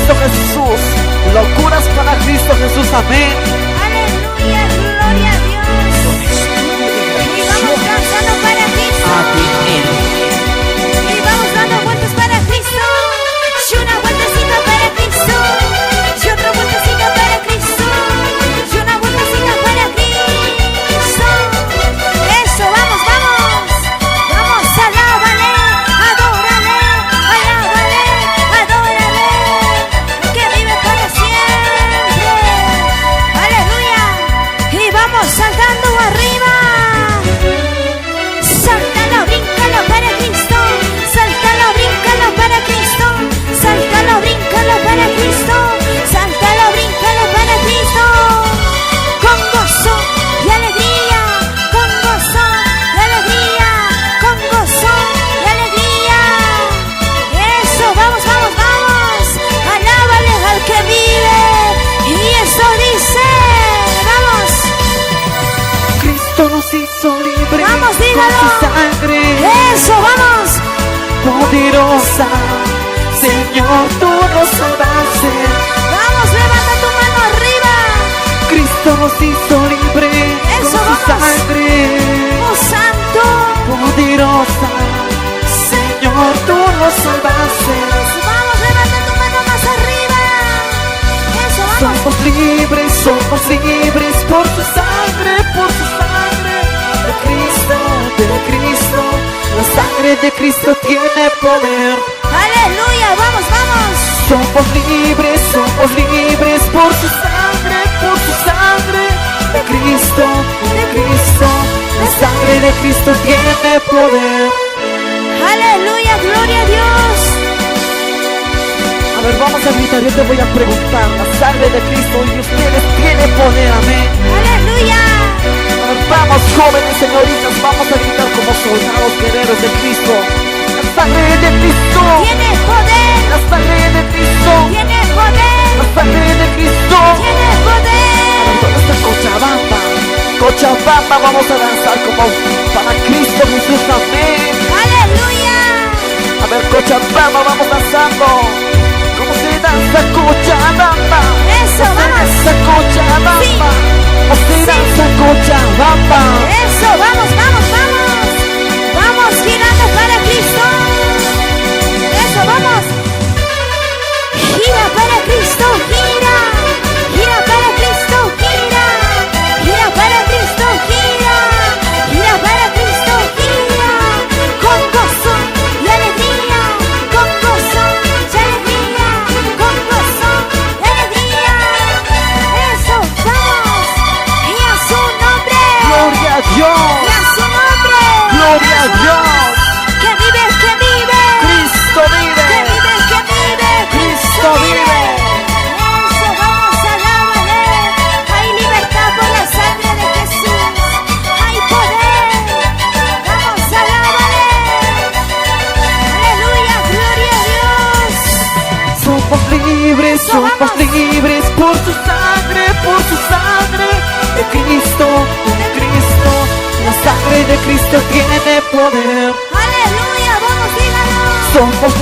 Cristo Jesús. Locuras para Cristo Jesús, amén. Aleluya, gloria a Dios. Y vamos danzando para Cristo. Y vamos dando vueltas para Cristo. Y una vueltecita para Cristo. Y otra vueltecita para Cristo. Y una vueltecita para Cristo. Eso, vamos, vamos. Vamos, alábale, adórale, alábale, adórale. Que vive para siempre. Aleluya. Y vamos saltando arriba. Sáltalo, bríncalo para Cristo. Sáltalo, bríncalo para Cristo. Sáltalo, bríncalo para Cristo. Sáltalo, bríncalo para Cristo. Con gozo y alegría. Con gozo y alegría. Con gozo y alegría. Eso, vamos, vamos, vamos. Alábale al que vive. Y eso dice. Vamos. Cristo nos hizo libres. Vamos, dígalo. Con su sangre Eso, vamos. poderosa. Señor, tú nos salvaste. Vamos, levanta tu mano arriba. Cristo nos hizo libres. Eso, Con su vamos. sangre Oh, santo. poderosa. Señor, tú nos salvaste. Vamos, levanta tu mano más arriba. Eso, vamos. Somos libres por su sangre, de Cristo, de Cristo. La sangre de Cristo tiene poder. Aleluya, vamos, vamos. Somos libres por su sangre, de Cristo, de Cristo. La sangre de Cristo tiene poder. Aleluya, gloria a Dios. A ver, vamos a gritar, yo te voy a preguntar. La sangre de Cristo y ustedes tiene poder, amén. Aleluya. A ver, vamos, jóvenes, señoritas, vamos a gritar como soldados guerreros de Cristo. La sangre de Cristo, Tiene poder. la sangre de Cristo, Tiene poder. la sangre de Cristo. Tiene poder. ¿Dónde está Cochabamba? Cochabamba, vamos a danzar como para Cristo Jesús, amén. Aleluya. A ver, Cochabamba, vamos danzando. ¿Cómo se danza Cochabamba? Eso, vamos. Danza Cochabamba. Sí. ¿Cómo se Sí. danza Cochabamba? Eso, vamos, vamos, vamos. Vamos girando para Cristo. Eso, vamos. Gira para Cristo, gira. Gira para Cristo, gira. Gira para Cristo, gira. Gira para Cristo, gira. Con gozo y alegría. Con gozo y alegría. Con gozo y alegría. Eso, vamos. Y a su nombre. Gloria a Dios. Y a su nombre. Gloria a Dios. Que vive, que vive. Cristo vive. Que vive, que vive. Cristo vive. Eso, vamos, alábale. Hay libertad por la sangre de Jesús. Hay poder. Vamos, alábale. Aleluya, gloria a Dios. Somos libres por su sangre, de Cristo, de Cristo. La sangre de Cristo tiene poder. Aleluya, vamos, dígalo. Somos